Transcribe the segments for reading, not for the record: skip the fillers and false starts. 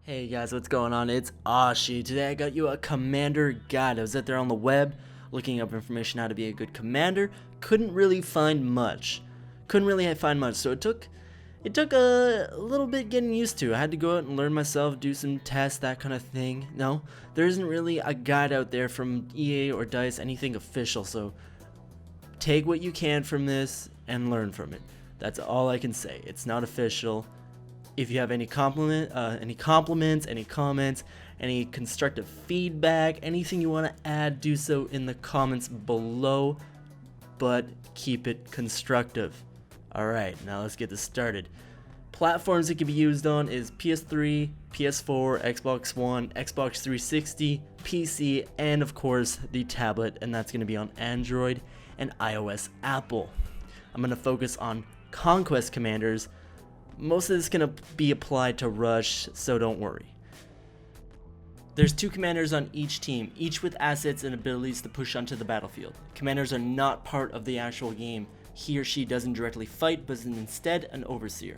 Hey guys, what's going on? It's Ashi. Today I got you a commander guide. I was out there on the web looking up information how to be a good commander. Couldn't really find much. So it took a little bit getting used to. I had to go out and learn myself, do some tests, that kind of thing. No, there isn't really a guide out there from EA or DICE, anything official. So take what you can from this and learn from it. That's all I can say. It's not official. If you have any compliments, any comments, any constructive feedback, anything you want to add, do so in the comments below, but keep it constructive. Alright, now let's get this started. Platforms it can be used on is PS3, PS4, Xbox One, Xbox 360, PC, and of course the tablet, and that's going to be on Android and iOS Apple. I'm going to focus on Conquest Commanders. Most of this is going to be applied to Rush, so don't worry. There's 2 commanders on each team, each with assets and abilities to push onto the battlefield. Commanders are not part of the actual game. He or she doesn't directly fight, but is instead an overseer.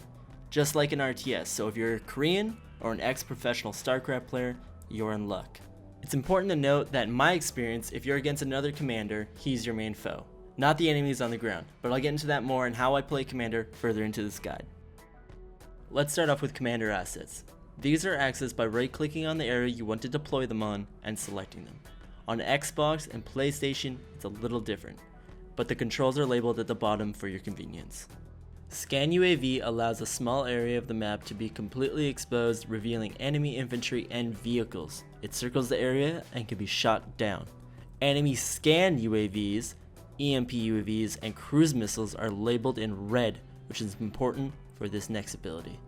Just like an RTS, so if you're a Korean or an ex-professional StarCraft player, you're in luck. It's important to note that in my experience, if you're against another commander, he's your main foe, not the enemies on the ground, but I'll get into that more and how I play commander further into this guide. Let's start off with commander assets. These are accessed by right-clicking on the area you want to deploy them on and selecting them. On Xbox and PlayStation, it's a little different, but the controls are labeled at the bottom for your convenience. Scan UAV allows a small area of the map to be completely exposed, revealing enemy infantry and vehicles. It circles the area and can be shot down. Enemy scan UAVs, EMP UAVs, and cruise missiles are labeled in red, which is important for this next ability.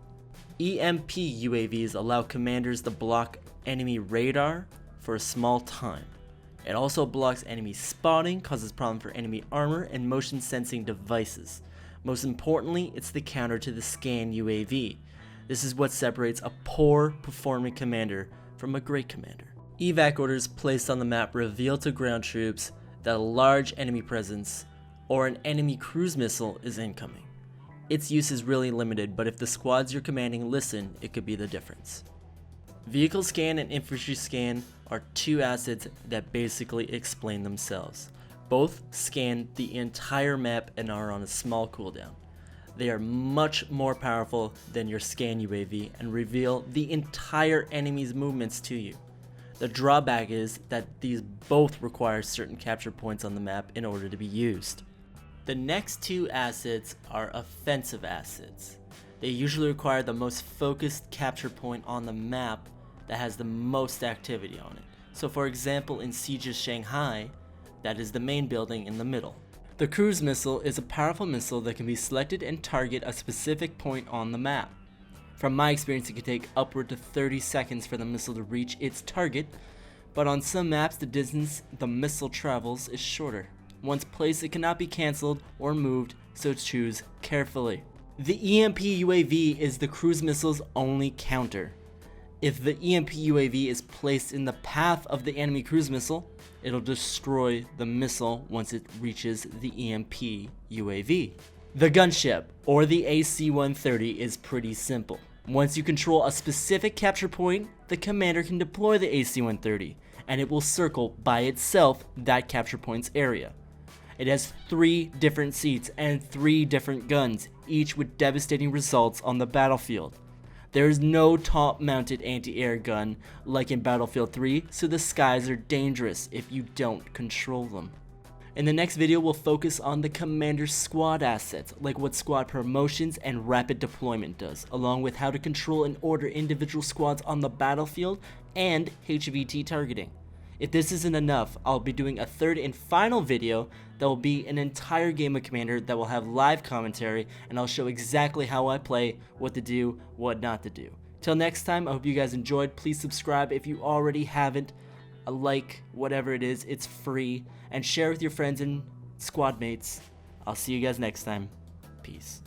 EMP UAVs allow commanders to block enemy radar for a small time. It also blocks enemy spotting, causes problems for enemy armor and motion sensing devices. Most importantly, it's the counter to the scan UAV. This is what separates a poor performing commander from a great commander. Evac orders placed on the map reveal to ground troops that a large enemy presence or an enemy cruise missile is incoming. Its use is really limited, but if the squads you're commanding listen, it could be the difference. Vehicle scan and infantry scan are 2 assets that basically explain themselves. Both scan the entire map and are on a small cooldown. They are much more powerful than your scan UAV and reveal the entire enemy's movements to you. The drawback is that these both require certain capture points on the map in order to be used. The next 2 assets are offensive assets. They usually require the most focused capture point on the map that has the most activity on it. So for example, in Siege of Shanghai, that is the main building in the middle. The cruise missile is a powerful missile that can be selected and target a specific point on the map. From my experience, it can take upward to 30 seconds for the missile to reach its target, but on some maps the distance the missile travels is shorter. Once placed, it cannot be cancelled or moved, so choose carefully. The EMP UAV is the cruise missile's only counter. If the EMP UAV is placed in the path of the enemy cruise missile, it'll destroy the missile once it reaches the EMP UAV. The Gunship, or the AC-130, is pretty simple. Once you control a specific capture point, the commander can deploy the AC-130, and it will circle by itself that capture point's area. It has 3 different seats and 3 different guns, each with devastating results on the battlefield. There is no top-mounted anti-air gun like in Battlefield 3, so the skies are dangerous if you don't control them. In the next video, we'll focus on the commander's squad assets, like what squad promotions and rapid deployment does, along with how to control and order individual squads on the battlefield and HVT targeting. If this isn't enough, I'll be doing a 3rd and final video that will be an entire game of Commander that will have live commentary, and I'll show exactly how I play, what to do, what not to do. Till next time, I hope you guys enjoyed. Please subscribe if you already haven't. A like, whatever it is, it's free. And share with your friends and squad mates. I'll see you guys next time. Peace.